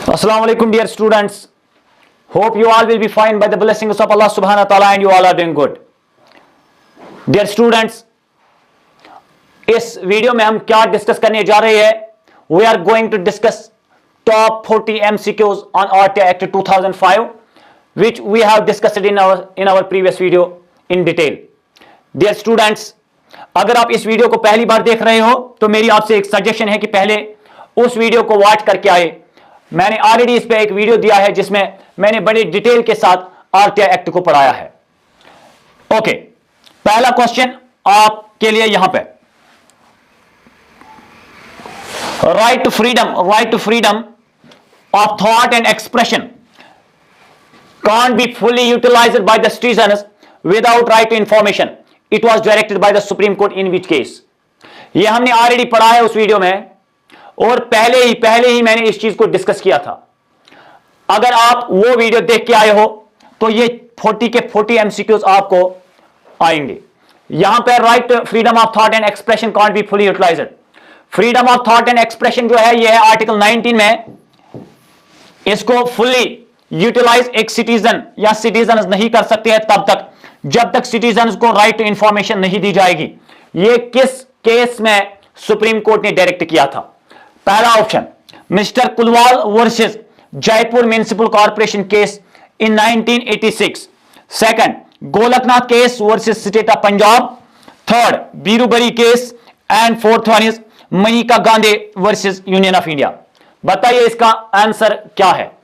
Assalamu alaikum dear students. Hope you all will be fine by the blessings of Allah subhanahu wa ta'ala and you all are doing good. Dear students, इस video में हम क्या discuss करने जा रहे हैं? We are going to discuss top 40 MCQs on RTI Act 2005 which we have discussed in our previous video in detail. Dear students, अगर आप इस वीडियो को पहली बार देख रहे हो तो मेरी आपसे एक सजेशन है कि पहले उस वीडियो को वॉच करके आए। मैंने ऑलरेडी इस पे एक वीडियो दिया है जिसमें मैंने बड़े डिटेल के साथ आरटीआई एक्ट को पढ़ाया है। ओके, पहला क्वेश्चन आपके लिए यहां पे, right to freedom of thought and expression can't be fully utilized by the citizens without right to information. It was directed by the Supreme Court in which case? ये हमने ऑलरेडी पढ़ा है उस वीडियो में और पहले ही मैंने इस चीज को डिस्कस किया था। अगर आप वो वीडियो देख के आए हो तो ये 40 के 40 एमसीक्यूज आपको आएंगे। यहां पर right freedom of thought and expression can't be fully utilized. Freedom of thought and expression जो है ये है आर्टिकल 19 में, इसको फुल्ली यूटिलाइज एक सिटीजन या सिटीजन नहीं कर सकते हैं तब तक जब तक सिटीजन को राइट टू इंफॉर्मेशन नहीं दी जाएगी। ये किस केस में सुप्रीम कोर्ट ने डायरेक्ट किया था? पहला option mister Kulwal versus Jaipur municipal corporation case in 1986। Second Golaknath case versus state of Punjab. Third Berubari case and fourth one is Maneka Gandhi versus union of India. बताइए इसका आंसर क्या है?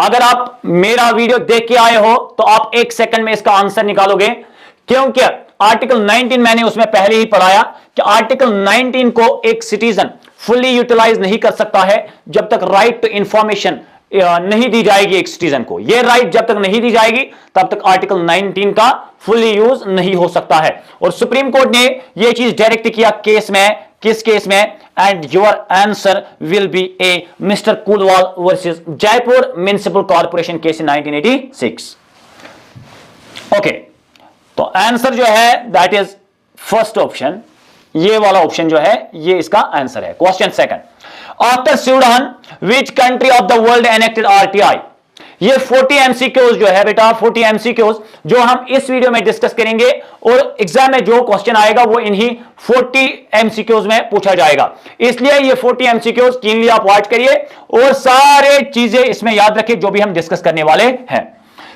अगर आप मेरा वीडियो देख के आए हो तो आप एक सेकंड में इसका आंसर निकालोगे, क्योंकि आर्टिकल 19 मैंने उसमें पहले ही पढ़ाया कि आर्टिकल 19 को एक सिटीजन फुल्ली यूटिलाइज नहीं कर सकता है जब तक राइट टू इंफॉर्मेशन नहीं दी जाएगी एक सिटीजन को। यह राइट जब तक नहीं दी जाएगी तब तक आर्टिकल 19 का फुल्ली यूज नहीं हो सकता है। और सुप्रीम कोर्ट ने यह चीज डायरेक्ट किया केस में, किस केस में? And your answer will be a mister Kulwal versus Jaipur municipal corporation case in 1986। Okay, तो आंसर जो है दैट इज फर्स्ट ऑप्शन, ये वाला ऑप्शन जो है ये इसका आंसर है। Question second, after Sudan which country of the world enacted RTI? ये 40 एमसीक्यूज जो है बेटा, 40 एमसीक्यूज जो हम इस वीडियो में डिस्कस करेंगे और एग्जाम में जो क्वेश्चन आएगा वो इन्हीं 40 एमसीक्यूज में पूछा जाएगा। इसलिए ये 40 एमसीक्यूज कीनली आप वॉच करिए और सारे चीजें इसमें याद रखिए जो भी हम डिस्कस करने वाले हैं।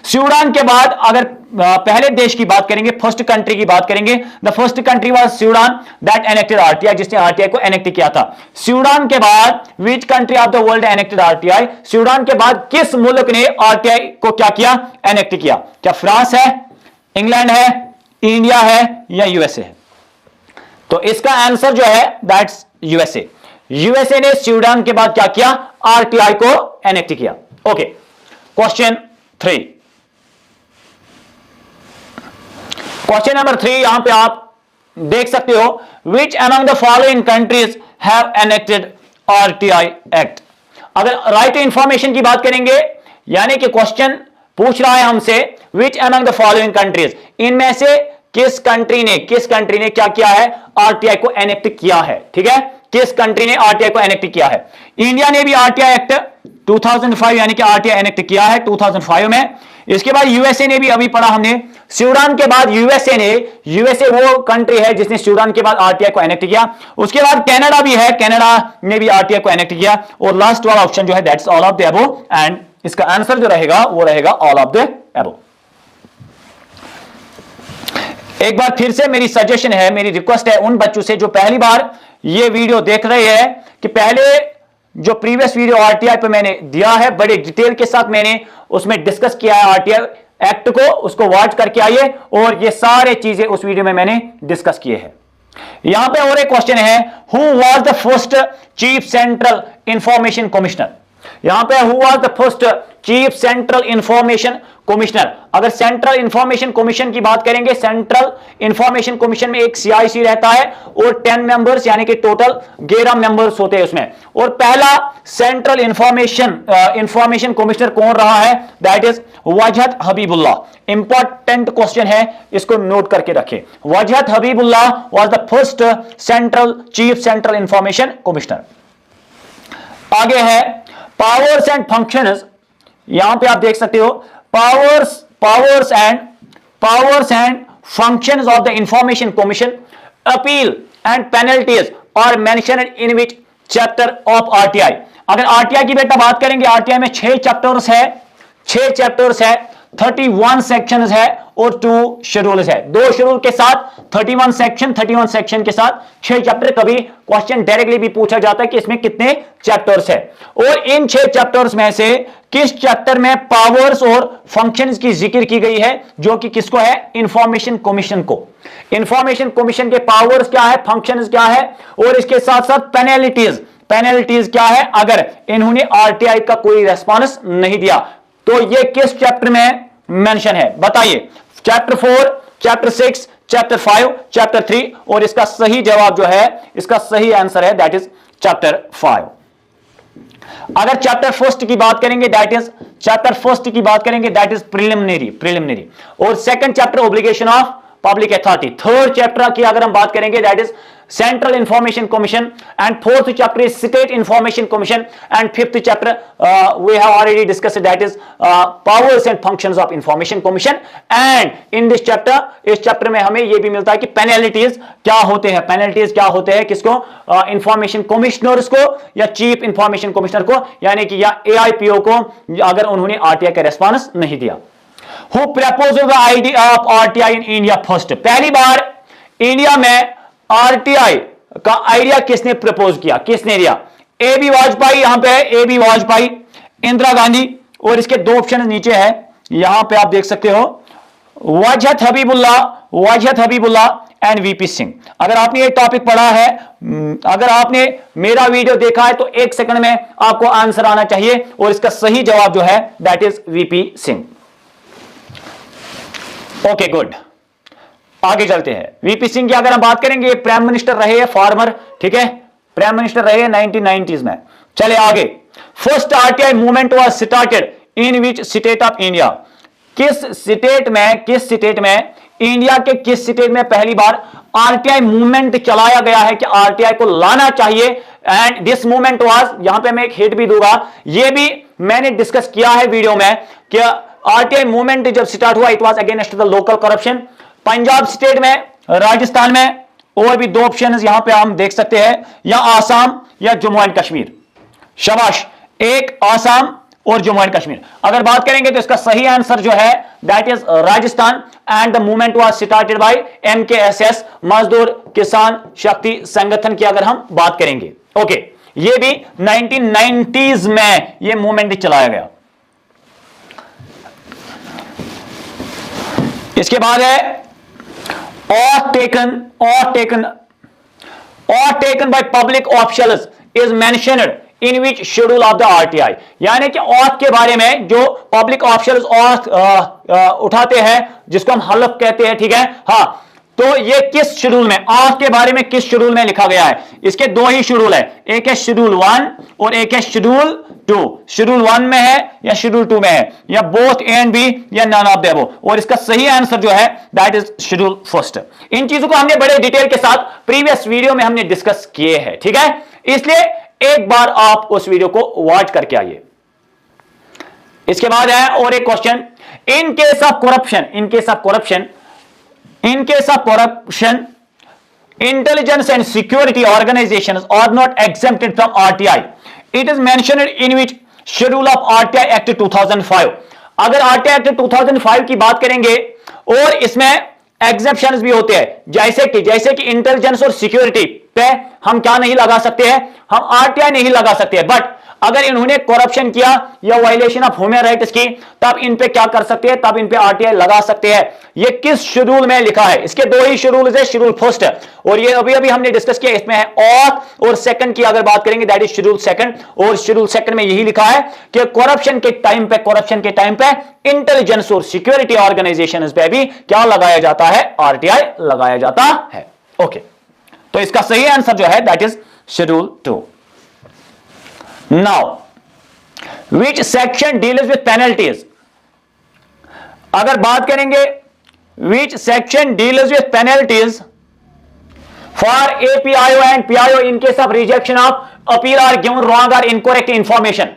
सूडान के बाद अगर पहले देश की बात करेंगे, फर्स्ट कंट्री की बात करेंगे, the first country was Sudan that enacted RTI, जिसने आरटीआई को एनेक्ट किया था। सूडान के बाद which country of the world enacted RTI? Sudan के बाद किस मुल्क ने आरटीआई को क्या किया? एनेक्ट किया। क्या फ्रांस है, इंग्लैंड है, इंडिया है या यूएसए है? तो इसका आंसर जो है दैट्स यूएसए। यूएसए ने सूडान के बाद क्या किया? आरटीआई को एनेक्ट किया। ओके, क्वेश्चन 3, क्वेश्चन नंबर 3 यहां पे आप देख सकते हो, which among the following countries have enacted RTI act? अगर राइट टू इंफॉर्मेशन की बात करेंगे, यानी कि क्वेश्चन पूछ रहा है हमसे which among the following countries, इनमें से किस कंट्री ने क्या किया है? आरटीआई को एनेक्ट किया है। ठीक है, किस कंट्री ने आरटीआई को एनेक्ट किया है? इंडिया ने भी आरटीआई एक्ट 2005 यानी कि आरटीआई एनेक्ट किया है 2005 में। इसके बाद यूएसए ने भी, अभी पढ़ा हमने, सूडान के बाद यूएसए वो कंट्री है जिसने सूडान के बाद आरटीआई को एनेक्ट किया। उसके बाद कनाडा भी है, कनाडा ने भी आरटीआई को एनेक्ट किया। और लास्ट वाला ऑप्शन जो है that's all of the above, and इसका आंसर जो रहेगा वो रहेगा ऑल ऑफ द अबव। एक बार फिर से मेरी सजेशन है, मेरी रिक्वेस्ट है उन बच्चों से जो पहली बार ये वीडियो देख रहे हैं कि पहले जो प्रीवियस वीडियो आरटीआई पे मैंने दिया है बड़े डिटेल के साथ मैंने उसमें डिस्कस किया है आरटीआई एक्ट को, उसको वॉच करके आइए और ये सारे चीजें उस वीडियो में मैंने डिस्कस किए हैं। यहां पे और एक क्वेश्चन है, who was the first chief central information commissioner? यहां पे who was the first chief central information commissioner? अगर सेंट्रल इंफॉर्मेशन कमीशन की बात करेंगे, सेंट्रल इंफॉर्मेशन कमीशन में एक सीआईसी रहता है और 10 मेंबर्स यानी कि टोटल 11 मेंबर्स होते हैं उसमें। और पहला सेंट्रल इंफॉर्मेशन कमिश्नर कौन रहा है? That is Wajahat Habibullah. Important question है, इसको नोट करके रखें। Wajahat Habibullah was the first chief central information commissioner. आगे है पावर्स एंड फंक्शंस, यहां पे आप देख सकते हो powers and functions of the information commission, appeal and penalties are mentioned in which chapter of RTI. अगर आरटीआई की बेटा बात करेंगे, आरटीआई में 6 चैप्टर्स है, 31 सेक्शंस है और 2 शेड्यूल्स है। 2 शेड्यूल के साथ 31 सेक्शन के साथ 6 चैप्टर। कभी क्वेश्चन डायरेक्टली भी पूछा जाता है कि इसमें कितने चैप्टर्स है, और इन 6 चैप्टर्स में से किस चैप्टर में पावर्स और फंक्शंस की जिक्र की गई है, जो कि किसको है, इंफॉर्मेशन कमीशन को। इंफॉर्मेशन कमीशन के पावर्स क्या है, फंक्शंस क्या है, और इसके साथ साथ पेनल्टीज क्या है अगर इन्होंने आरटीआई का कोई रेस्पॉन्स नहीं दिया। तो ये किस चैप्टर में मेंशन है, बताइए। चैप्टर 4, चैप्टर 6, चैप्टर 5, चैप्टर 3, और इसका सही जवाब जो है, इसका सही आंसर है दैट इज चैप्टर 5। अगर चैप्टर फर्स्ट की बात करेंगे दैट इज प्रिलिमिनरी, और second chapter obligation of public authority. Third chapter की अगर हम बात करेंगे that is central information commission, and fourth chapter is state information commission, and fifth chapter we have already discussed that is powers and functions of information commission. And in this chapter, इस chapter में हमें यह भी मिलता है कि penalties क्या होते हैं, किसको, इंफॉर्मेशन कमिश्नर्स को या चीफ इंफॉर्मेशन कमिश्नर को, यानी कि या एआईपीओ को, अगर उन्होंने आरटीआई का रेस्पॉन्स नहीं दिया। Who proposed the idea of RTI in India first? पहली बार इंडिया में आरटीआई का आइडिया किसने प्रपोज किया, किसने दिया? ए बी वाजपेयी, यहां पे ए बी वाजपेयी, इंदिरा गांधी, और इसके 2 ऑप्शन नीचे है, यहां पे आप देख सकते हो, वाजहत हबीबुल्लाह एंड वीपी सिंह। अगर आपने ये टॉपिक पढ़ा है, अगर आपने मेरा वीडियो देखा है, तो 1 सेकंड में आपको आंसर आना चाहिए, और इसका सही जवाब जो है that is VP Singh. Okay good, आगे चलते हैं। वीपी सिंह की अगर हम बात करेंगे, प्राइम मिनिस्टर रहे हैं, फॉर्मर, ठीक है, प्राइम मिनिस्टर रहे 1990s में। चले आगे। First RTI movement was started in which state of India? किस स्टेट में इंडिया के किस स्टेट में पहली बार आरटीआई मूवमेंट चलाया गया है कि आरटीआई को लाना चाहिए? एंड दिस मूवमेंट वाज, यहां पे मैं एक हिट भी दूंगा, यह भी मैंने डिस्कस किया है वीडियो में कि आरटीआई मूवमेंट जब स्टार्ट हुआ, it was against the local corruption. Punjab state में, राजस्थान में, और भी 2 ऑप्शन यहां पे हम देख सकते हैं, या आसाम या जम्मू एंड कश्मीर। शाबाश, एक आसाम और जम्मू एंड कश्मीर। अगर बात करेंगे तो इसका सही आंसर जो है that is Rajasthan, and the movement was started by MKSS, Mazdoor Kisan शक्ति संगठन की अगर हम बात करेंगे। ओके, ये भी 1990s में ये मूवमेंट चलाया गया। इसके बाद है or taken by public officials is mentioned in which schedule of the RTI? यानी कि ऑथ के बारे में जो पब्लिक ऑफिशियल्स ऑथ उठाते हैं, जिसको हम हलफ कहते हैं, ठीक है, हाँ, तो ये किस शेड्यूल में, ऑथ के बारे में किस शेड्यूल में लिखा गया है? इसके 2 ही शेड्यूल है, एक है शेड्यूल 1 और एक है शेड्यूल 2। शेड्यूल 1 में है या शेड्यूल 2 में है, या बोथ ए एंड बी, या नन ऑफ द अबव, और इसका सही आंसर जो है दैट इज शेड्यूल फर्स्ट। इन चीजों को हमने बड़े डिटेल के साथ प्रीवियस वीडियो में हमने डिस्कस किए हैं, ठीक है, इसलिए एक बार आप उस वीडियो को वॉच करके आइए। इसके बाद है और एक question, in case of corruption, intelligence and security organizations are not exempted from RTI. It is mentioned in which schedule of RTI Act 2005? अगर RTI Act 2005 की बात करेंगे, और इसमें एग्जेप्शंस भी होते हैं, जैसे कि इंटेलिजेंस और सिक्योरिटी पे हम क्या नहीं लगा सकते हैं, हम आरटीआई नहीं लगा सकते हैं, बट अगर इन्होंने करप्शन किया या वायलेशन ऑफ ह्यूमन राइट्स की, तब इन पे क्या कर सकते हैं, तब इन पे आरटीआई लगा सकते हैं। ये किस शेड्यूल में लिखा है? इसके 2 ही शेड्यूल है, शेड्यूल फर्स्ट और ये अभी हमने डिस्कस किया, इसमें है ऑथ, और सेकंड की अगर बात करेंगे दैट इज शेड्यूल सेकंड, और शेड्यूल सेकंड में यही लिखा है कि करप्शन के टाइम पे इंटेलिजेंस और सिक्योरिटी ऑर्गेनाइजेशन पे भी क्या लगाया जाता है, आरटीआई लगाया जाता है। ओके, तो इसका सही आंसर जो है that is schedule 2। Now which section deals with penalties? अगर बात करेंगे which section deals with penalties for APIO and PIO in case of rejection of appeal or given wrong or incorrect information?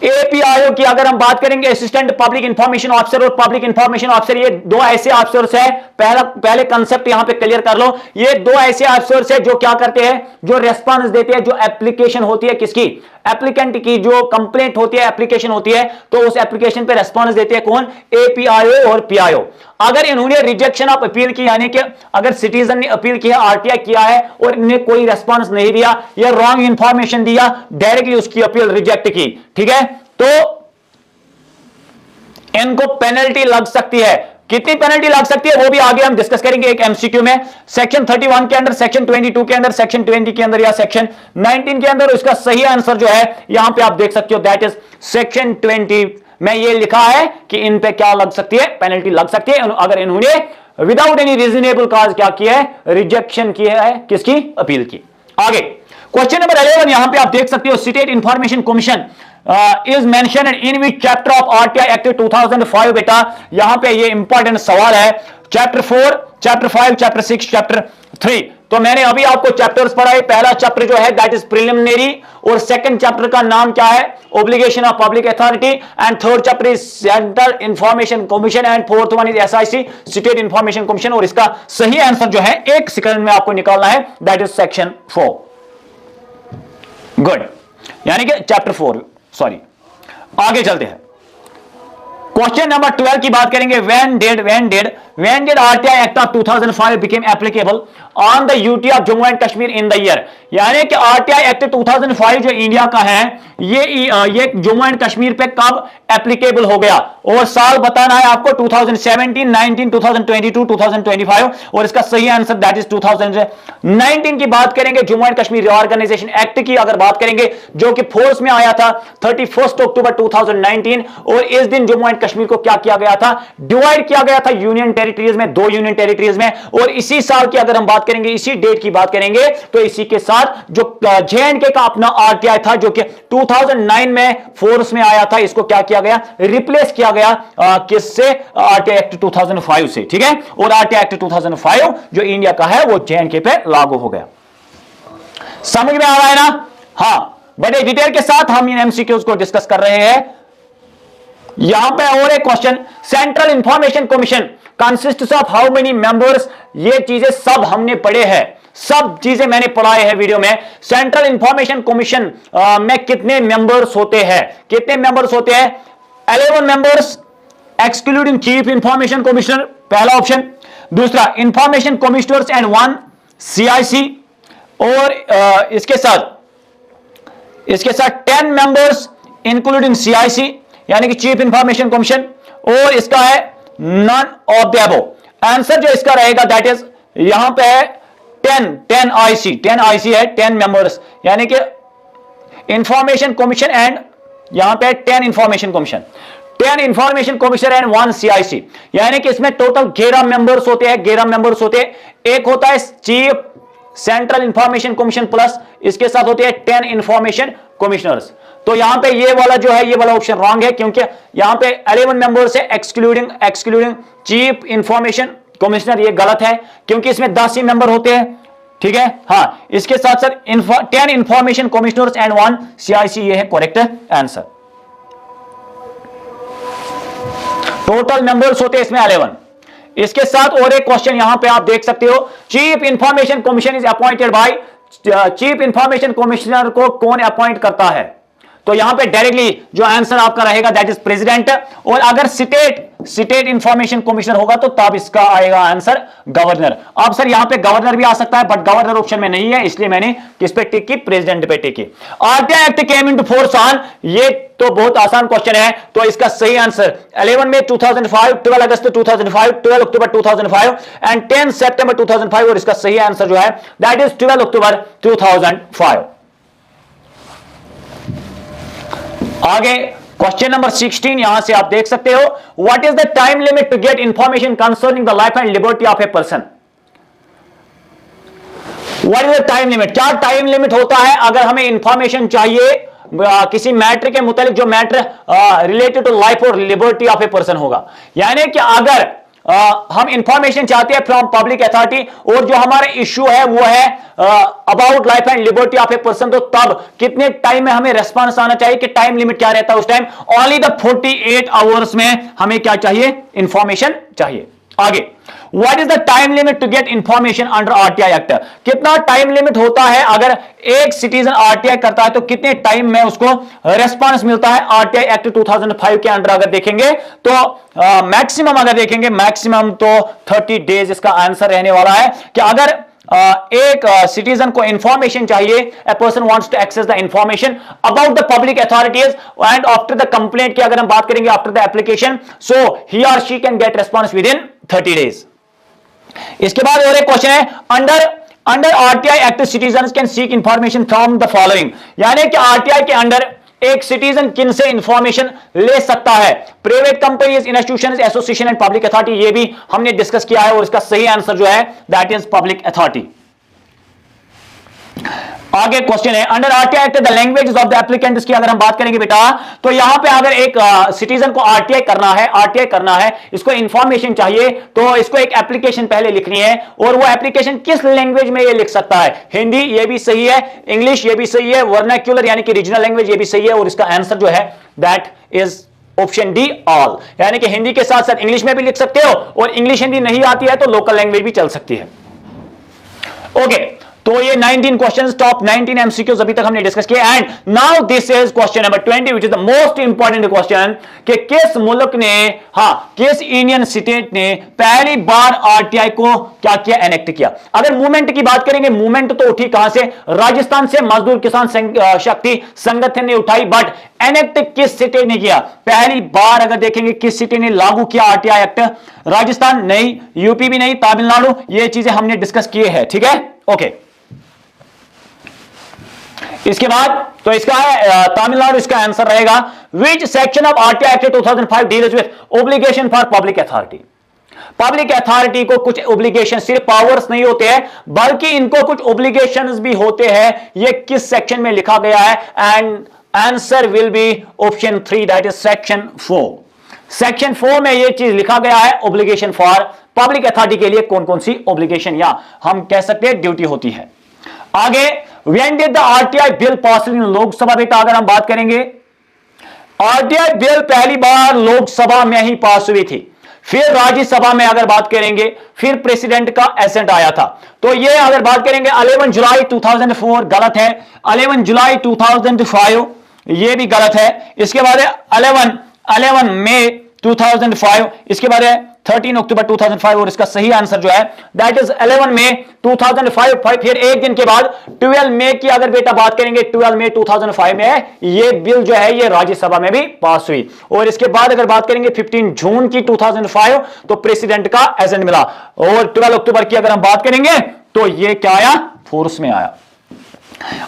APIO की अगर हम बात करेंगे, assistant public information officer और public information officer, ये दो ऐसे ऑफिसर्स हैं, पहले कंसेप्ट यहां पे क्लियर कर लो। ये दो ऐसे ऑफिसर्स हैं जो क्या करते हैं, जो रेस्पॉन्स देते हैं, जो एप्लीकेशन होती है किसकी, एप्लीकेंट की, जो कंप्लेंट होती है, एप्लीकेशन होती है, तो उस एप्लीकेशन पे रेस्पॉन्स देते हैं कौन, एपीआईओ और पीआईओ। अगर इन्होंने रिजेक्शन ऑफ अपील की, यानी कि अगर सिटीजन ने अपील की है, आरटीआई किया है और इन्हें कोई रेस्पॉन्स नहीं दिया या रॉन्ग इंफॉर्मेशन दिया, डायरेक्टली उसकी अपील रिजेक्ट की, ठीक है, तो इनको पेनल्टी लग सकती है। कितनी पेनल्टी लग सकती है वो भी आगे हम डिस्कस करेंगे एक एमसीक्यू में, सेक्शन 31 के अंदर, सेक्शन 22 के अंदर, सेक्शन 20 के अंदर या सेक्शन 19 के अंदर। इसका सही आंसर जो है यहां पे आप देख सकते हो, दैट इज सेक्शन 20 में ये लिखा है कि इन पे क्या लग सकती है, पेनल्टी लग सकती है अगर इन्होंने विदाउट एनी रीजनेबल कॉज क्या किया है, रिजेक्शन किया है किसकी, अपील की। आगे क्वेश्चन नंबर 11 यहां पे आप देख सकते हो, state information commission is mentioned in which chapter of RTI act 2005। बेटा यहां पे ये इंपॉर्टेंट सवाल है, चैप्टर 4, चैप्टर 5, चैप्टर 6, चैप्टर 3। तो मैंने अभी आपको चैप्टर्स पढ़ाए। पहला चैप्टर जो है दैट इज प्रिलिमिनरी, और सेकंड चैप्टर का नाम क्या है, obligation of public authority, and third chapter is central information commission, and fourth one is SIC, state information commission. और इसका सही आंसर जो है एक सेकंड में आपको निकालना है, दैट इज सेक्शन 4। गुड, यानी कि चैप्टर 4, सॉरी। आगे चलते हैं, क्वेश्चन नंबर 12 की बात करेंगे। when did RTI Act of 2005 became applicable on the UT of Jammu and Kashmir in the year। यानी कि RTI Act 2005 जो इंडिया का है, ये जम्मू एंड कश्मीर पे कब एप्लीकेबल हो गया, और साल बताना है आपको 2017, 19, 2022, 2025। और इसका सही आंसर दैट इज 2019 की बात करेंगे। Jammu and Kashmir reorganisation act की अगर बात करेंगे, जो कि फोर्स में आया था 31 अक्टूबर 2019, और इस दिन जम्मू एंड कश्मीर को क्या किया गया था, डिवाइड किया गया था यूनियन टेरिटरीज में, 2 यूनियन टेरिटरीज में। और इसी साल की अगर हम बात करेंगे, इसी डेट की बात करेंगे, तो इसी के साथ जो जेएंडके का अपना आरटीआई था, जो कि 2009 में फोर्स में आया था, इसको क्या किया गया, रिप्लेस किया गया किससे, आरटीआई एक्ट 2005 से, ठीक है। और आरटीआई एक्ट 2005 जो इंडिया का है वो जेएंडके पे लागू हो गया। समझ में आ रहा है ना? हां, बड़े डिटेल के साथ हम इन एमसीक्यूज को डिस्कस कर रहे हैं। यहां पे और एक question, central information commission consists of how many members. ये चीजें सब हमने पढ़े हैं, सब चीजें मैंने पढ़ाए हैं वीडियो में। सेंट्रल इंफॉर्मेशन कमीशन में कितने मेंबर्स होते हैं, कितने मेंबर्स होते हैं, 11 members excluding chief information commissioner, पहला ऑप्शन। दूसरा, इंफॉर्मेशन कमिश्नर्स एंड 1 सीआईसी, और इसके साथ 10 मेंबर्स इंक्लूडिंग सीआईसी, यानी कि चीफ इंफॉर्मेशन कमीशन। और इसका है none of the above. Answer जो इसका रहेगा दैट इज यहां पे है 10 आईसी है, 10 मेंबर्स, यानी कि इंफॉर्मेशन कमीशन एंड यहां पे 10 information commission, 10 information commissioner and 1 CIC, यानी कि इसमें टोटल 11 मेंबर्स होते हैं, 11 मेंबर्स होते हैं। एक होता है chief central information commission, plus इसके साथ होते हैं 10 इंफॉर्मेशन कमिश्नर्स। तो यहां पे ये वाला जो है, ये वाला ऑप्शन रॉन्ग है, क्योंकि यहां पे 11 मेंबर्स है एक्सक्लूडिंग चीफ इंफॉर्मेशन कमिश्नर, ये गलत है क्योंकि इसमें 10 ही मेंबर होते हैं, ठीक है। हां, इसके साथ 10 इंफॉर्मेशन कमिश्नर्स एंड 1 सीआईसी, ये है करेक्ट आंसर। टोटल मेंबर्स होते हैं इसमें 11। इसके साथ और एक क्वेश्चन यहां पे आप देख सकते हो, chief information commission is appointed by, chief information commissioner को कौन अपॉइंट करता है, तो यहां पे डायरेक्टली जो आंसर आपका रहेगा दैट इज प्रेसिडेंट। और अगर स्टेट इंफॉर्मेशन कमिश्नर होगा तो तब इसका आएगा आंसर गवर्नर। अब सर यहां पे गवर्नर भी आ सकता है, बट गवर्नर ऑप्शन में नहीं है, इसलिए मैंने किस पे टिक की, प्रेसिडेंट पे टिक की। RTI act came into force on, ये तो बहुत आसान क्वेश्चन है, तो इसका सही answer 11 May 2005, 12 August 2005, 12 October 2005 and 10 सितंबर 2005। और इसका सही आंसर जो है दैट इज 12 अक्टूबर 2005। आगे क्वेश्चन नंबर 16 यहां से आप देख सकते हो, what is the time limit to get information concerning the life and liberty of a person. What is the time limit, क्या टाइम लिमिट होता है अगर हमें इंफॉर्मेशन चाहिए किसी मैटर के मुतालिक, जो मैटर रिलेटेड टू लाइफ और लिबर्टी ऑफ ए पर्सन होगा। यानी कि अगर हम इंफॉर्मेशन चाहते हैं फ्रॉम पब्लिक अथॉरिटी, और जो हमारा इश्यू है वो है about life and liberty of a person, तो तब कितने टाइम में हमें रेस्पॉन्स आना चाहिए, कि टाइम लिमिट क्या रहता है उस टाइम, ओनली द 48 आवर्स में हमें क्या चाहिए, इंफॉर्मेशन चाहिए। आगे, what is the time limit to get information under RTI act, कितना टाइम लिमिट होता है अगर एक सिटीजन आरटीआई करता है तो कितने टाइम में उसको रेस्पॉन्स मिलता है। आरटीआई एक्ट 2005 के अंडर अगर देखेंगे तो मैक्सिमम अगर देखेंगे मैक्सिमम तो 30 डेज इसका आंसर रहने वाला है, कि अगर एक सिटीजन को इंफॉर्मेशन चाहिए, a person wants to access the information about the public authorities and after the complaint की अगर हम बात करेंगे after the application, so he और she can get response within 30 days. इसके बाद और एक क्वेश्चन है, under RTI act citizen can seek information from the following, यानी कि आरटीआई के अंडर एक सिटीजन किन से इंफॉर्मेशन ले सकता है, private companies, institutions, association and public authority, ये भी हमने डिस्कस किया है और इसका सही आंसर जो है दैट इज पब्लिक अथॉरिटी। आगे क्वेश्चन है, under RTI act the languages of the applicants की अगर हम बात करेंगे बेटा, तो यहां पे अगर एक सिटीजन को आरटीआई करना है, इसको इंफॉर्मेशन चाहिए, तो इसको एक एप्लीकेशन पहले लिखनी है, और वो एप्लीकेशन किस लैंग्वेज में ये लिख सकता है, हिंदी ये भी सही है, इंग्लिश ये भी सही है, वर्नाक्यूलर यानी कि रीजनल लैंग्वेज ये भी सही है, और इसका आंसर जो है that is option D all, यानी कि हिंदी के साथ साथ इंग्लिश में भी लिख सकते हो, और इंग्लिश हिंदी नहीं आती है तो लोकल लैंग्वेज भी चल सकती है। ओके, तो ये 19 क्वेश्चंस, टॉप 19 एमसीक्यूज अभी तक हमने डिस्कस किए, and now this is question number 20 which is the most important question, कि किस मुल्क ने, किस इंडियन स्टेट ने पहली बार आरटीआई को क्या किया, एनेक्ट किया। अगर मूवमेंट की बात करेंगे, मूवमेंट तो उठी कहां से, राजस्थान से मजदूर किसान शक्ति संगठन ने उठाई, बट एनेक्ट किस स्टेट ने किया, पहली बार अगर देखेंगे किस स्टेट ने लागू किया आरटीआई एक्ट, राजस्थान नहीं, यूपी भी नहीं, तमिलनाडु, ये चीजें हमने डिस्कस किए हैं, ठीक है। ओके, इसके बाद तो इसका है तमिलनाडु, इसका आंसर रहेगा विच section of RTI act 2005 deals with obligation for public authority. Public authority को कुछ ऑब्लिगेशन, सिर्फ पावर्स नहीं होते हैं बल्कि इनको कुछ ऑब्लिगेशंस भी होते हैं, ये किस सेक्शन में लिखा गया है, and answer will B option 3 that is section 4। Section 4 में ये चीज लिखा गया है, ऑब्लिगेशन फॉर पब्लिक अथॉरिटी के लिए कौन कौन सी ऑब्लिगेशन या हम कह सकते हैं ड्यूटी होती है। आगे, when did the RTI bill pass in Lok Sabha, बेटा अगर हम बात करेंगे आरटीआई बिल पहली बार लोकसभा में ही पास हुई थी, फिर राज्यसभा में अगर बात करेंगे, फिर प्रेसिडेंट का एसेंट आया था, तो ये अगर बात करेंगे 11 जुलाई 2004 गलत है, 11 जुलाई 2005 ये भी गलत है, इसके बाद 11 मई 2005, इसके बाद 13 अक्टूबर 2005, और इसका सही आंसर जो है दैट इज 11 मई 2005। फिर एक दिन के बाद 12 मई की अगर बेटा बात करेंगे, 12 मई 2005 में ये बिल जो है ये राज्यसभा में भी पास हुई, और इसके बाद अगर बात करेंगे 15 जून की 2005 तो प्रेसिडेंट का एजेंट मिला, और 12 अक्टूबर की अगर हम बात करेंगे तो ये क्या आया, फोर्स में आया।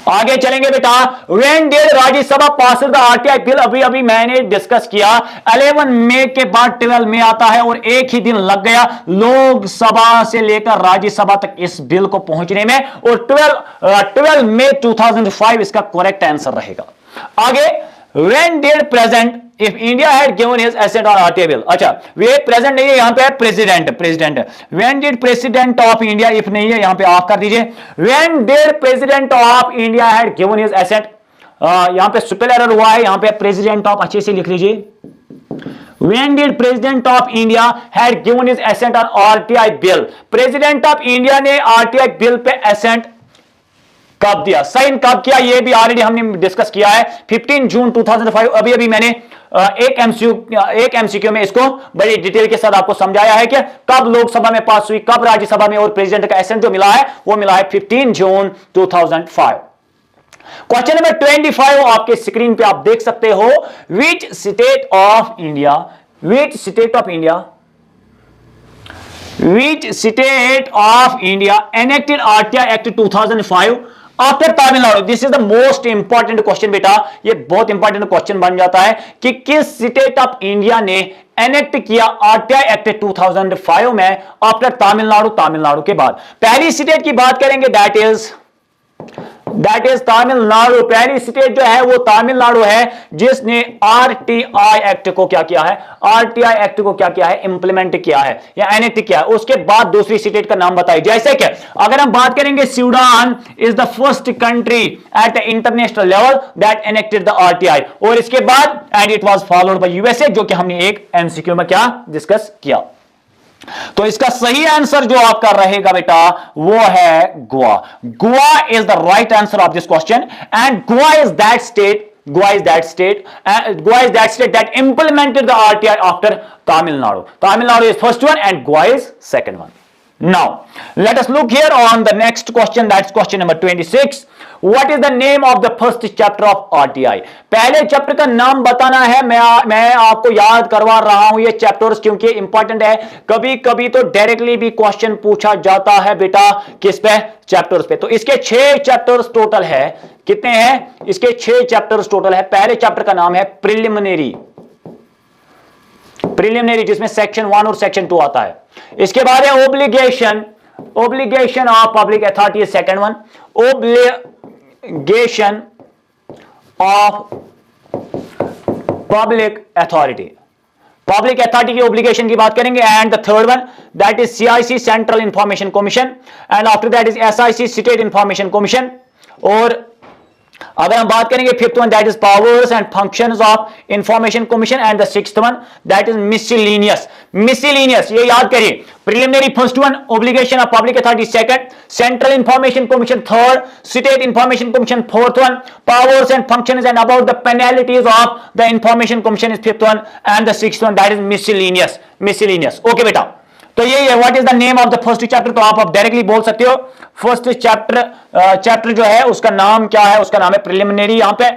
आगे चलेंगे बेटा, when did Rajya Sabha pass the RTI bill, अभी अभी मैंने डिस्कस किया 11 मई के बाद 12 मई आता है, और एक ही दिन लग गया लोकसभा से लेकर राज्यसभा तक इस बिल को पहुंचने में, और 12 मई 2005 इसका करेक्ट आंसर रहेगा। आगे, when did present if India had given his asset on RTI bill, अच्छा वे प्रेजेंट नहीं है, यहां पे है president. When did president of India, if नहीं है यहां पे ऑफ कर दीजिए, when did president of India had given his asset, यहां पे सुपर एरर हुआ है, यहां पे प्रेसिडेंट ऑफ अच्छे से लिख लीजिए, When did President of India had given his assent on RTI bill? President of India ने RTI बिल पे assent कब दिया, साइन कब किया, ये भी ऑलरेडी हमने डिस्कस किया है 15 जून 2005। अभी मैंने एक एमसीक्यू में इसको बड़ी डिटेल के साथ आपको समझाया है कि कब लोकसभा में पास हुई, कब राज्यसभा में, और प्रेसिडेंट का एसेंट जो मिला है वो मिला है 15 जून 2005। क्वेश्चन नंबर 25 आपके स्क्रीन पे आप देख सकते हो, which state of India enacted RTI act 2005 after Tamil Nadu. This is the most important question बेटा, ये बहुत इंपॉर्टेंट क्वेश्चन बन जाता है कि किस स्टेट ऑफ इंडिया ने एनेक्ट किया आरटीआई एक्ट 2005 में आफ्टर तमिलनाडु के बाद। पहली स्टेट की बात करेंगे that is that is Tamil Nadu. पहली स्टेट जो है वो तमिलनाडु है जिसने आरटीआई एक्ट को क्या किया है, आरटीआई एक्ट को क्या किया है, इंप्लीमेंट किया है या एनेक्ट किया है। उसके बाद दूसरी स्टेट का नाम बताइए। जैसे कि अगर हम बात करेंगे Sudan is the first country at the international level that enacted the RTI, और इसके बाद and it was followed by USA, जो कि हमने एक एमसीक्यू में क्या डिस्कस किया। तो इसका सही आंसर जो आपका रहेगा बेटा वो है Goa. Goa is the right answer of this question and Goa is that state, Goa is that state that implemented the RTI after Tamil Nadu. Tamil Nadu is first one and Goa is second one. Now, let us look here on the next question, that's question number 26. What is the name of the first chapter of RTI? पहले chapter का नाम बताना है। मैं आपको याद करवा रहा हूं ये चैप्टर्स क्योंकि इंपॉर्टेंट है। कभी कभी तो डायरेक्टली भी क्वेश्चन पूछा जाता है बेटा किस पे, चैप्टर्स पे। तो इसके 6 चैप्टर्स टोटल है। कितने हैं? इसके 6 चैप्टर्स टोटल है। पहले चैप्टर का नाम है प्रिलिमिनरी, जिसमें सेक्शन 1 और सेक्शन 2 आता है। इसके बाद है obligation of public authority, second one. Obligation of public authority की ओब्लिगेशन की बात करेंगे। And the third one that is CIC, central information commission, and after that is SIC, state information commission. और अगर हम बात करेंगे fifth one that is powers and functions of information commission, and the sixth one that is miscellaneous. ये याद करिए, preliminary first one, obligation of public authority second, central information commission third, state information commission fourth one, powers and functions and about the penalties of the information commission is fifth one, and the sixth one that is miscellaneous. Okay बेटा, तो ये है what is the name of the first chapter. तो आप directly बोल सकते हो first chapter जो है उसका नाम क्या है, उसका नाम है प्रिलिमिनरी। यहां पे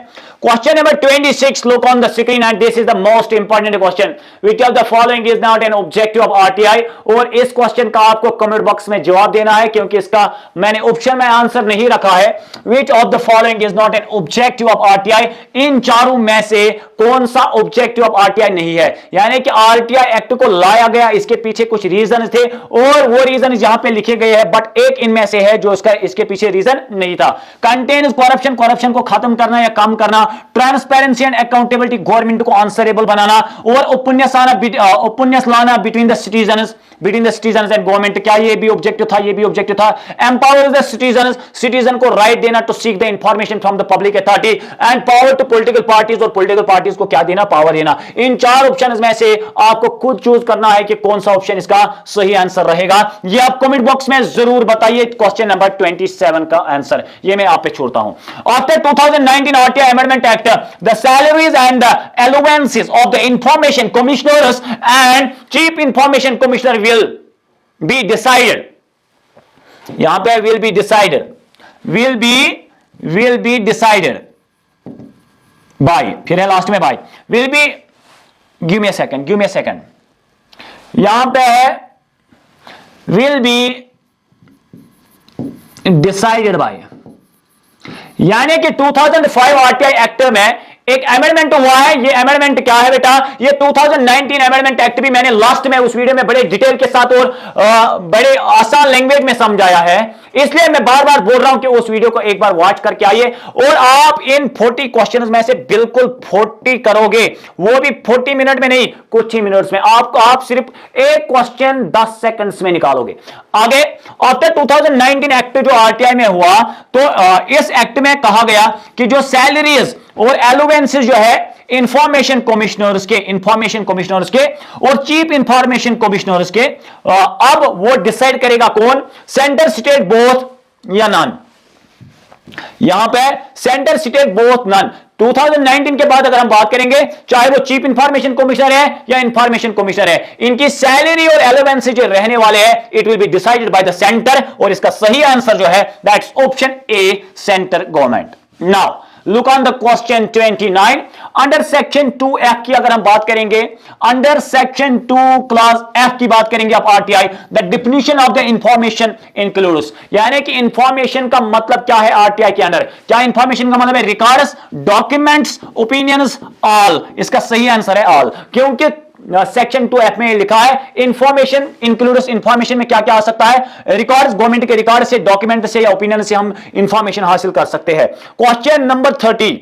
question number 26, look on the screen and this is the most important question, which of the following is not an objective of RTI. और इस क्वेश्चन का आपको कमेंट बॉक्स में जवाब देना है क्योंकि इसका मैंने ऑप्शन में आंसर नहीं रखा है। Which of the following is not an objective of RTI, इन चारों में से कौन सा ऑब्जेक्टिव ऑफ आरटीआई नहीं है। यानी कि आरटीआई एक्ट को लाया गया, इसके पीछे कुछ रीजन थे और वो रीजन यहां पे लिखे गए हैं, बट एक इनमें से है जो इसके पीछे रीजन नहीं था। कंटेन्स करप्शन को खत्म करना या कम करना, ट्रांसपेरेंसी एंड अकाउंटेबिलिटी, गवर्नमेंट को आंसरेबल बनाना, और ओपिनियंस लाना between the citizens and government. क्या ये भी ऑब्जेक्टिव था? ये भी ऑब्जेक्टिव था। एम्पावर द सिटीजन को राइट देना to seek the information from the public authority, and power to political parties, और पॉलिटिकल पार्टीज को क्या देना? पावर देना। इन 4 ऑप्शन में से आपको खुद चूज करना है कि कौन सा ऑप्शन इसका सही आंसर रहेगा। ये आप कमेंट बॉक्स में जरूर बताइए। क्वेश्चन नंबर 27 का आंसर ये मैं आप पे छोड़ता हूं। After 2019 RTI amendment act, the salaries and the allowances of the information commissioners and chief information commissioner will be decided. यहां पे विल बी डिसाइडेड बाय, फिर है लास्ट में by, will be, give me a second, यहां पे है will be decided by, यानी कि 2005 आरटीआई एक्ट में एक अमेंडमेंट हुआ है। ये अमेंडमेंट क्या है बेटा? ये 2019 अमेंडमेंट एक्ट भी मैंने लास्ट में उस वीडियो में बड़े डिटेल के साथ और बड़े आसान लैंग्वेज में समझाया है, इसलिए मैं बार बार बोल रहा हूं कि उस वीडियो को एक बार वॉच करके आइए। और आप इन 40 क्वेश्चंस में से बिल्कुल 40 करोगे, वो भी 40 मिनट में नहीं, कुछ ही मिनट्स में। आप सिर्फ एक क्वेश्चन 10 सेकंड्स में निकालोगे। आगे आफ्टर 2019 एक्ट जो आरटीआई में हुआ, तो इस एक्ट में कहा गया कि जो सैलरीज और अलाउंसेस जो है इंफॉर्मेशन कमिश्नर्स के और चीफ इंफॉर्मेशन कमिश्नर्स के, अब वो डिसाइड करेगा कौन? सेंटर स्टेट बोथ या नन। यहां पे सेंटर स्टेट बोथ नन। 2019 के बाद अगर हम बात करेंगे, चाहे वो चीफ इंफॉर्मेशन कमिश्नर है या इंफॉर्मेशन कमिश्नर है, इनकी सैलरी और अलाउंसेस जो रहने वाले हैं, it will be decided by the centre. और इसका सही आंसर जो है that's option A, centre government. Now look on the question 29। Under section 2F की अगर हम बात करेंगे, अंडर सेक्शन 2 क्लास F की बात करेंगे आप RTI, the definition of the information includes, यानी कि इंफॉर्मेशन का मतलब क्या है आरटीआई के अंदर? क्या इंफॉर्मेशन का मतलब है? Records, documents, opinions, all. इसका सही आंसर है ऑल, क्योंकि सेक्शन 2F में लिखा है इंफॉर्मेशन इंक्लूड्स, इंफॉर्मेशन में क्या क्या आ सकता है, रिकॉर्ड्स, गवर्नमेंट के रिकॉर्ड से, डॉक्यूमेंट से या ओपिनियन से हम इंफॉर्मेशन हासिल कर सकते हैं। Question number 30,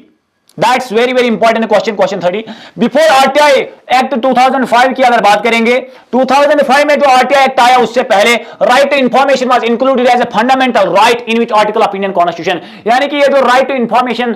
that's very very important question, question 30। Before RTI act 2005 की अगर बात करेंगे, 2005 में जो आरटीआई एक्ट आया उससे पहले right to information was included as a fundamental right in which article of Indian constitution, यानी कि ये जो राइट टू इंफॉर्मेशन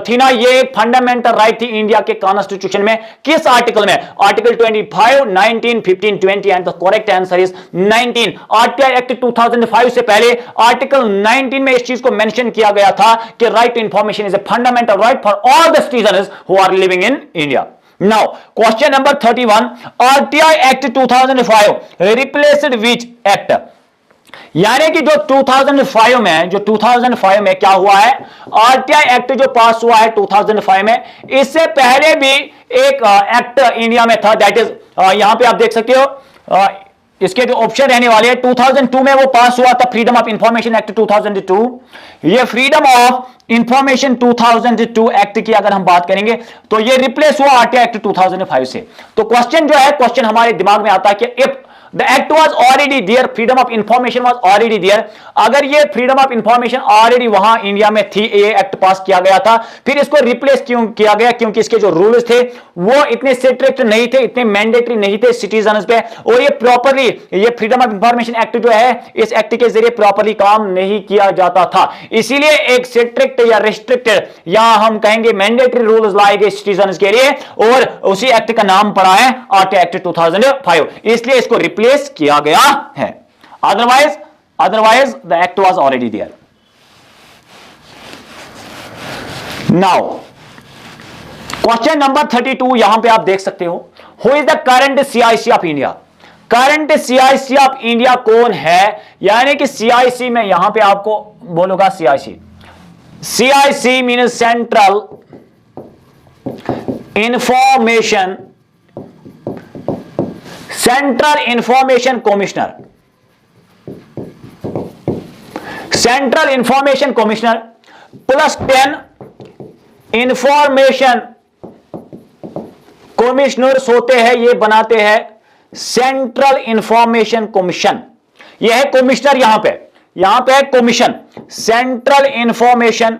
थी ना, ये फंडामेंटल राइट थी इंडिया के कॉन्स्टिट्यूशन में। किस आर्टिकल में? Article 25, 19, 15, 20 and the correct answer is 19। RTI act 2005 से पहले आर्टिकल 19 में इस चीज को मेंशन किया गया था कि right to information is a fundamental right for all the citizens who are living in India. Now, question number 31, RTI Act 2005 replaced which act? यानी कि जो 2005 में क्या हुआ है, आरटीआई एक्ट जो पास हुआ है 2005 में, इससे पहले भी एक एक्ट इंडिया में था, दैट इज यहां पे आप देख सकते हो, इसके जो ऑप्शन रहने वाले हैं, 2002 में वो पास हुआ था, फ्रीडम ऑफ इंफॉर्मेशन एक्ट 2002। ये फ्रीडम ऑफ इंफॉर्मेशन 2002 एक्ट की अगर हम बात करेंगे तो ये रिप्लेस हुआ आरटीआई एक्ट 2005 से। तो क्वेश्चन जो है, क्वेश्चन हमारे दिमाग में आता है कि if The act was already there, freedom of information was already there, अगर ये फ्रीडम ऑफ इंफॉर्मेशन ऑलरेडी वहां इंडिया में थी, ये एक्ट पास किया गया था, फिर इसको रिप्लेस क्यों किया गया? क्योंकि इसके जो रूल्स थे वो इतने स्ट्रिक्ट नहीं थे, इतने मैंडेटरी नहीं थे सिटीजन्स पे, और ये प्रॉपरली, ये फ्रीडम ऑफ इंफॉर्मेशन एक्ट जो है, इस एक्ट के जरिए प्रॉपरली काम नहीं किया जाता था, इसीलिए एक स्ट्रिक्ट या रिस्ट्रिक्टेड या हम कहेंगे मैंडेटरी रूल्स लाए गए सिटीजन्स के लिए, और उसी एक्ट का नाम पड़ा है आरटीआई एक्ट 2005, इसलिए इसको रिप्लेस किया गया है। otherwise the act was already there. Now question number 32, यहां पे आप देख सकते हो, who is the current CIC of India? Current CIC of India कौन है? यानी कि CIC में यहां पे आपको बोलूंगा CIC means central information commissioner, central information commissioner plus 10 information commissioners होते हैं, ये बनाते हैं सेंट्रल इंफॉर्मेशन कमीशन। यह है कमिश्नर, यहां पे है कमीशन, सेंट्रल इंफॉर्मेशन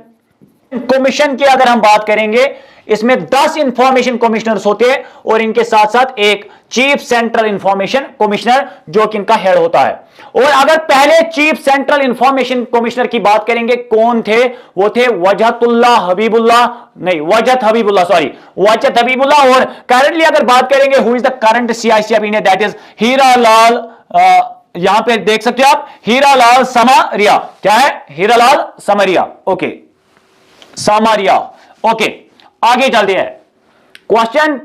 कमीशन की अगर हम बात करेंगे, इसमें 10 इंफॉर्मेशन कमिश्नर्स होते हैं और इनके साथ साथ एक चीफ सेंट्रल इंफॉर्मेशन कमिश्नर जो कि इनका हेड होता है। और अगर पहले चीफ सेंट्रल इंफॉर्मेशन कमिश्नर की बात करेंगे, कौन थे? वो थे वजहत हबीबुल्लाह, और करंटली अगर बात करेंगे who is the current CIC of India, that is Hiralal, यहां पे देख सकते हो आप, हीरालाल समारिया। क्या है? Hiralal Samaria, okay, Samaria, okay. आगे चलते हैं, क्वेश्चन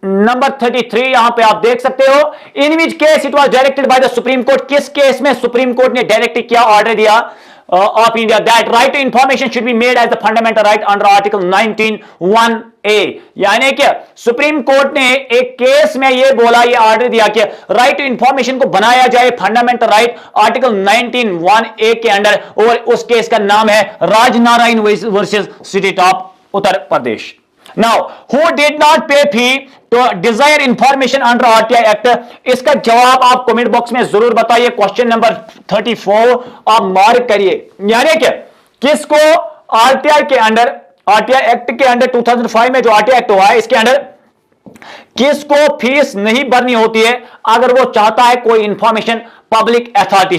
नंबर 33, यहां पे आप देख सकते हो, in which case it was directed by the supreme court, किस केस में सुप्रीम कोर्ट ने डायरेक्ट किया, ऑर्डर दिया of India that right to information should be made as the fundamental right under article 19(1)(a), यानी कि supreme court ने एक case में ये बोला, ये ऑर्डर दिया कि राइट टू इंफॉर्मेशन को बनाया जाए फंडामेंटल राइट आर्टिकल 19(1)(a) के अंडर, और उस केस का नाम है Rajnarayan versus state of Uttar Pradesh. Now, who did not pay fee to desire information under RTI Act? इसका जवाब आप कमेंट बॉक्स में जरूर बताइए। क्वेश्चन नंबर 34 आप मार्क करिए, यानी कि किसको आरटीआई के अंडर, आरटीआई एक्ट के अंडर 2005 में जो आरटीआई एक्ट हुआ है, इसके अंडर किसको फीस नहीं भरनी होती है अगर वो चाहता है कोई इंफॉर्मेशन पब्लिक अथॉरिटी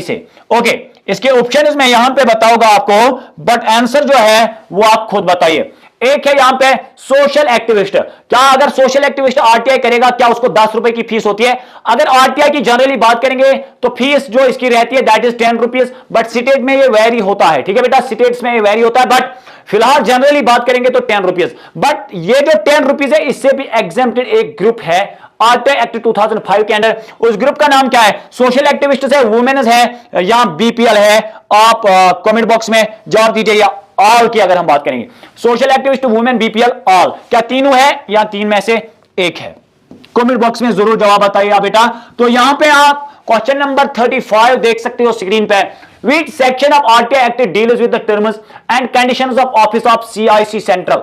से। ओके, इसके ऑप्शन मैं यहां पे बताऊंगा आपको, बट आंसर जो है वो आप खुद बताइए। एक है यहां पे सोशल एक्टिविस्ट, क्या अगर सोशल एक्टिविस्ट आरटीआई करेगा क्या उसको 10 रुपए की फीस होती है? अगर आरटीआई की जनरली बात करेंगे तो फीस जो इसकी रहती है that is 10 rupees, but state में ये वेरी होता है, ठीक है बेटा, स्टेट्स में ये वेरी होता है, बट फिलहाल जनरली बात करेंगे तो 10 रुपीज। बट ये जो 10 रुपीज है इससे भी एग्जेम्प्टेड एक ग्रुप है आरटीआई एक्ट 2005 के अंदर, उस ग्रुप का नाम क्या है? सोशल एक्टिविस्ट है, वुमेन्स है या बीपीएल है? आप कमेंट बॉक्स में जवाब दीजिए। ऑल की अगर हम बात करेंगे, social activist, women, BPL, all, क्या तीनों है या तीन में से एक है? कमेंट बॉक्स में जरूर जवाब बताइएगा बेटा। तो यहां पे आप क्वेश्चन नंबर 35 देख सकते हो स्क्रीन पे, which section of RTI Act deals with the terms and conditions of office of CIC Central?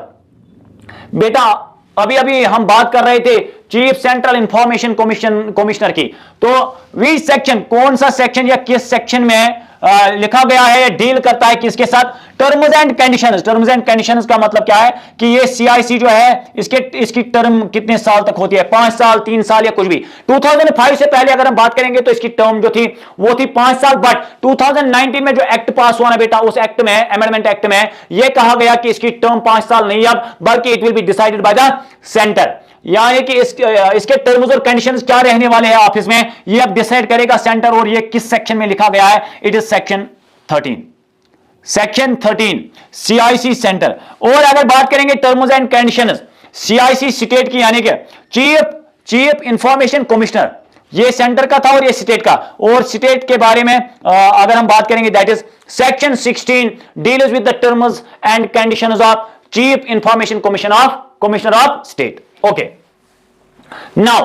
बेटा अभी अभी हम बात कर रहे थे चीफ सेंट्रल इंफॉर्मेशन कमिश्नर की, तो विच सेक्शन, कौन सा सेक्शन या किस सेक्शन में लिखा गया है, डील करता है किसके साथ, terms and conditions. Terms and conditions का मतलब क्या है कि ये सीआईसी जो है इसकी टर्म कितने साल तक होती है, 5 साल, 3 साल या कुछ भी। 2005 से पहले अगर हम बात करेंगे तो इसकी टर्म जो थी वो थी 5 साल, बट 2019 में जो एक्ट पास हुआ ना बेटा, उस एक्ट में, अमेंडमेंट एक्ट में यह कहा गया कि इसकी टर्म 5 साल नहीं अब, बल्कि it will be decided by the centre. यानी कि इसके टर्म्स और कंडीशंस क्या रहने वाले हैं ऑफिस में, ये अब डिसाइड करेगा सेंटर, और ये किस सेक्शन में लिखा गया है, it is section 13। Section 13 CIC centre. और अगर बात करेंगे terms and conditions CIC state की, यानी कि चीफ इंफॉर्मेशन कमिश्नर, ये सेंटर का था और ये स्टेट का। और स्टेट के बारे में अगर हम बात करेंगे, that is section 16 deals with the terms and conditions of chief information commissioner of state. Okay. Now,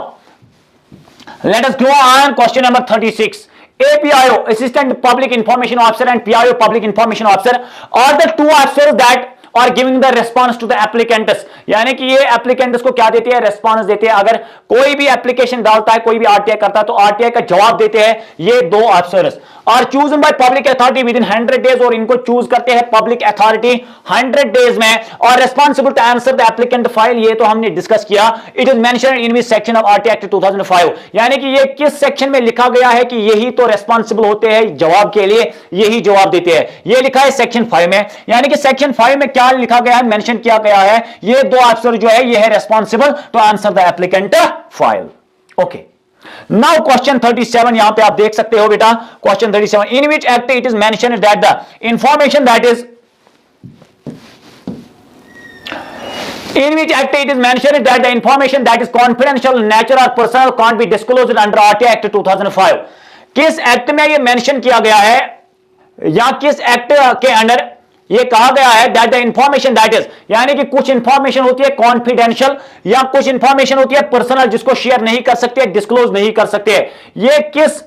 let us go on question number 36. APIO, Assistant Public Information Officer, and PIO, Public Information Officer, are the two officers that are giving the response to the applicants. यानी कि ये applicants को क्या देते हैं, response देते हैं। अगर कोई भी application डालता है, कोई भी RTI करता है, तो RTI का जवाब देते हैं ये दो officers। और chosen by public authority with in 100 days, और इनको चूज करते हैं पब्लिक अथॉरिटी 100 डेज में, और responsible to answer the applicant file, ये तो हमने डिस्कस किया। It is mentioned in which section of RTI act 2005, यानी कि ये किस सेक्शन में लिखा गया है कि यही तो रेस्पॉन्सिबल होते हैं जवाब के लिए, यही जवाब देते हैं। ये लिखा है सेक्शन 5 में, यानी कि सेक्शन 5 में क्या लिखा गया है, मेंशन किया गया है, ये दो अफसर जो है ये है responsible to answer the applicant file. Okay, now question 37 यहां पे आप देख सकते हो बेटा, question 37, in which act it is mentioned that the information that is in which act it is mentioned that the information that is confidential nature or personal can't be disclosed under RTI Act 2005। किस act में ये mention किया गया है या किस act के under ये कहा गया है that the information that is, यानी कि कुछ इंफॉर्मेशन होती है कॉन्फिडेंशियल या कुछ इंफॉर्मेशन होती है पर्सनल, जिसको शेयर नहीं कर सकते, डिस्क्लोज नहीं कर सकते। ये किस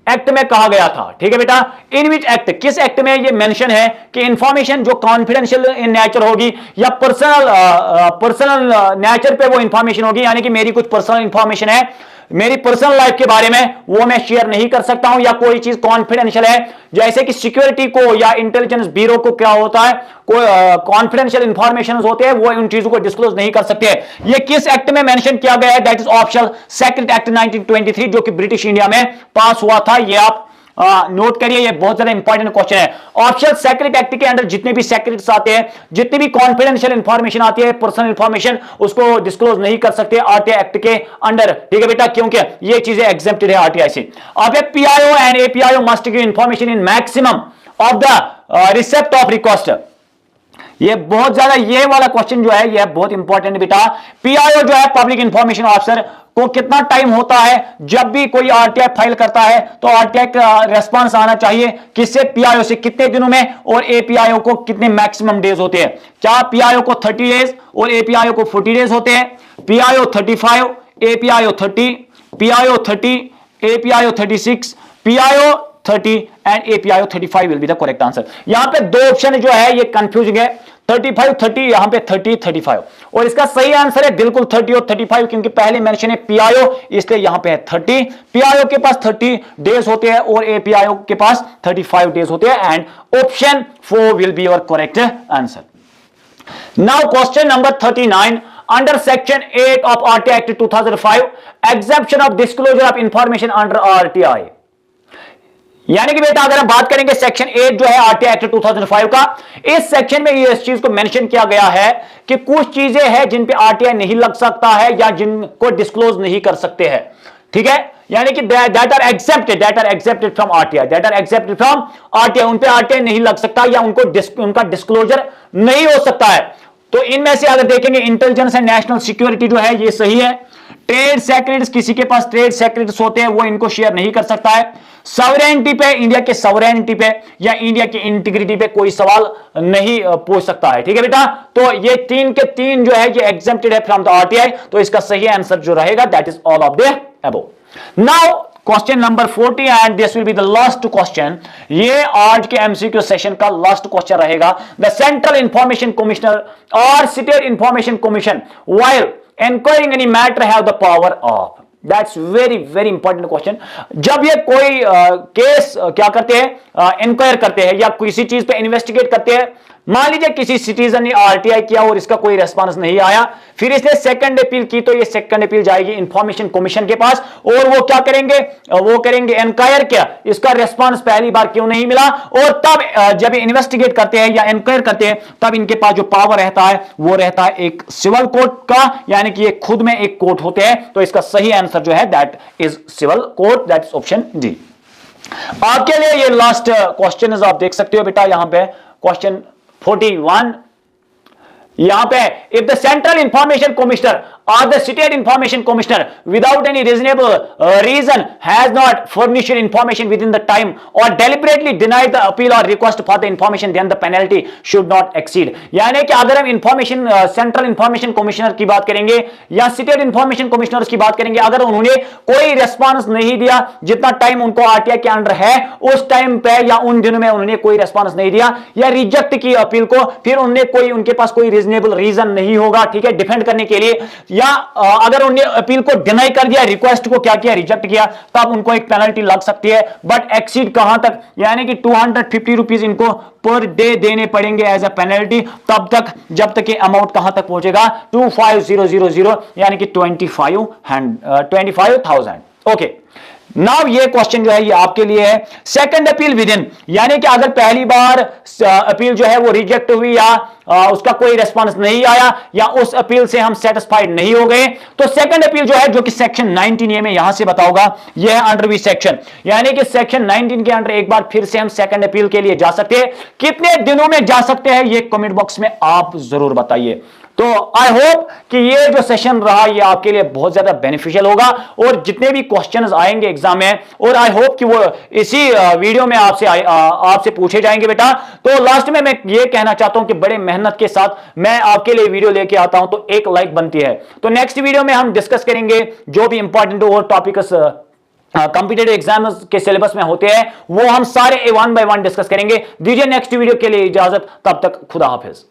एक्ट में कहा गया था, ठीक है बेटा, इन विच एक्ट, किस एक्ट में ये मेंशन है कि इंफॉर्मेशन जो कॉन्फिडेंशियल इन नेचर होगी या पर्सनल नेचर पे वो इंफॉर्मेशन होगी, यानी कि मेरी कुछ पर्सनल इंफॉर्मेशन है, मेरी पर्सनल लाइफ के बारे में, वो मैं शेयर नहीं कर सकता हूं, या कोई चीज कॉन्फिडेंशियल है, जैसे कि सिक्योरिटी को या इंटेलिजेंस ब्यूरो को क्या होता है, कोई कॉन्फिडेंशियल इंफॉर्मेशन होते हैं, वो उन चीजों को डिस्क्लोज नहीं कर सकते। ये किस एक्ट में मेंशन किया गया है, that is official secret act 1923, जो कि ब्रिटिश इंडिया में पास हुआ था। ये आप नोट करिए, ये बहुत ज्यादा इंपॉर्टेंट क्वेश्चन है। ऑफिशियल सेक्रेट एक्ट के अंदर जितने भी सेक्रेट्स आते हैं, जितनी भी कॉन्फिडेंशियल इंफॉर्मेशन आती है, पर्सनल इंफॉर्मेशन, उसको डिस्क्लोज नहीं कर सकते आरटीआई एक्ट के अंडर, ठीक है बेटा, क्योंकि ये चीजें एग्जेम्प्टेड है आरटीआई से। अब PIO and APIO must give information in maximum of the receipt of request. ये बहुत ज्यादा, ये वाला क्वेश्चन जो है ये बहुत इंपॉर्टेंट है बेटा। पीआईओ जो है पब्लिक इंफॉर्मेशन ऑफिसर को कितना टाइम होता है जब भी कोई आरटीआई फाइल करता है, तो आरटीआई का रेस्पॉन्स आना चाहिए किससे, पीआईओ से, कितने दिनों में, और एपीआईओ को कितने मैक्सिमम डेज होते हैं। क्या पीआईओ को 30 डेज और एपीआईओ को 40 डेज होते हैं। PIO 35, APIO 30, PIO 30, APIO 36, PIO 30 and APIO 35 will be the correct answer. यहां पे दो ऑप्शन जो है ये कंफ्यूजिंग है, 35 30, यहां पे 30 35, और इसका सही आंसर है बिल्कुल 30 और 35, क्योंकि पहले मेंशन है पीआईओ, इसलिए यहां पे है 30। पीआईओ के पास 30 डेज होते हैं और एपीआईओ के पास 35 डेज होते हैं, and option 4 will be your correct answer. Now question number 39, under section 8 of RTI act 2005, exemption of disclosure of information under RTI. यानी कि बेटा अगर हम बात करेंगे सेक्शन 8 जो है आरटीआई एक्ट 2005 का, इस सेक्शन में ये इस चीज को मेंशन किया गया है कि कुछ चीजें हैं जिन पे आरटीआई नहीं लग सकता है या जिनको डिस्क्लोज नहीं कर सकते हैं, ठीक है, यानी कि that are excepted from RTI, उन पे आरटीआई नहीं लग सकता या उनका डिस्क्लोजर नहीं हो सकता है। तो इनमें से अगर देखेंगे इंटेलिजेंस एंड नेशनल सिक्योरिटी जो है ये सही है। ट्रेड सेक्रेट्स, किसी के पास ट्रेड सेक्रेट्स होते हैं वो इनको शेयर नहीं कर सकता है। सॉवरेनिटी पे, इंडिया के सॉवरेनिटी पे या इंडिया की इंटीग्रिटी पे कोई सवाल नहीं पूछ सकता है, ठीक है बेटा। तो ये 3 के 3 जो है ये एग्जेम्प्टेड है फ्रॉम द आरटीआई, तो इसका सही आंसर जो रहेगा that is all of the above. Now question number 40 and this will be the last question. ये आज के एमसीक्यू सेशन का लास्ट क्वेश्चन रहेगा। द सेंट्रल इंफॉर्मेशन कमिश्नर और state information commission while enquiring any matter have the power of. That's very very important question. जब ये कोई case क्या करते हैं, इंक्वायर करते हैं या किसी चीज पे इन्वेस्टिगेट करते हैं, मान लीजिए किसी सिटीजन ने आरटीआई किया और इसका कोई रेस्पॉन्स नहीं आया, फिर इसने सेकंड अपील की, तो ये सेकंड अपील जाएगी इंफॉर्मेशन कमीशन के पास और वो क्या करेंगे, वो करेंगे इंक्वायर किया, इसका रेस्पॉन्स पहली बार क्यों नहीं मिला, और तब जब ये इन्वेस्टिगेट करते हैं या इंक्वायर करते हैं तब इनके पास जो पावर रहता है वो रहता है एक सिविल कोर्ट का, यानी कि ये खुद में एक कोर्ट होते हैं। तो इसका सही आंसर जो है that is civil court, that is option D. आपके लिए ये लास्ट क्वेश्चन आप देख सकते हो बेटा, यहां पे क्वेश्चन 41 यहां पे, if the central information commissioner or the state information commissioner without any reasonable reason has not furnished information within the time or deliberately denied the appeal or request for the information, then the penalty should not exceed। यानी कि अगर हम information central information commissioner की बात करेंगे या state information commissioner की बात करेंगे, अगर उन्होंने कोई रेस्पॉन्स नहीं दिया जितना टाइम उनको आरटीआई के अंडर है उस टाइम पे या उन दिनों में उन्होंने कोई रेस्पॉन्स नहीं दिया या रिजेक्ट की अपील को, फिर उनके पास कोई रीजनेबल रीजन नहीं होगा, ठीक है, डिफेंड करने के लिए, या अगर उन्होंने अपील को डिनाई कर दिया, रिक्वेस्ट को क्या किया, रिजेक्ट किया, तब उनको एक पेनल्टी लग सकती है। बट एक्सीड कहां तक, यानी कि 250 रुपीज इनको पर डे देने पड़ेंगे एज ए पेनल्टी, तब तक जब तक ये अमाउंट कहां तक पहुंचेगा 25000, यानी कि 25,000। ओके, नाउ ये क्वेश्चन जो है ये आपके लिए है। सेकंड अपील विद इन, यानी कि अगर पहली बार अपील जो है वो रिजेक्ट हुई या उसका कोई रेस्पॉन्स नहीं आया या उस अपील से हम सेटिस्फाइड नहीं हो गए, तो सेकंड अपील जो है, जो कि सेक्शन 19 ये मैं यहां से बताऊंगा, ये है अंडर वी सेक्शन, यानी कि सेक्शन 19 के अंडर एक बार फिर से हम सेकंड अपील के लिए जा सकते हैं। कितने दिनों में जा सकते हैं ये कमेंट बॉक्स में आप जरूर बताइए। तो आई होप कि ये जो सेशन रहा ये आपके लिए बहुत ज्यादा बेनिफिशियल होगा और जितने भी क्वेश्चंस आएंगे एग्जाम में, और आई होप कि वो इसी वीडियो में आपसे पूछे जाएंगे बेटा। तो लास्ट में मैं ये कहना चाहता हूं कि बड़े मेहनत के साथ मैं आपके लिए वीडियो लेके आता हूं, तो एक लाइक बनती है। तो नेक्स्ट वीडियो में हम डिस्कस करेंगे जो भी इंपॉर्टेंट और टॉपिक्स कॉम्पिटिटिव एग्जाम के सिलेबस में होते हैं वो हम सारे 1 by 1 डिस्कस करेंगे। दीजिए नेक्स्ट वीडियो के लिए इजाजत, तब तक खुदा हाफिज।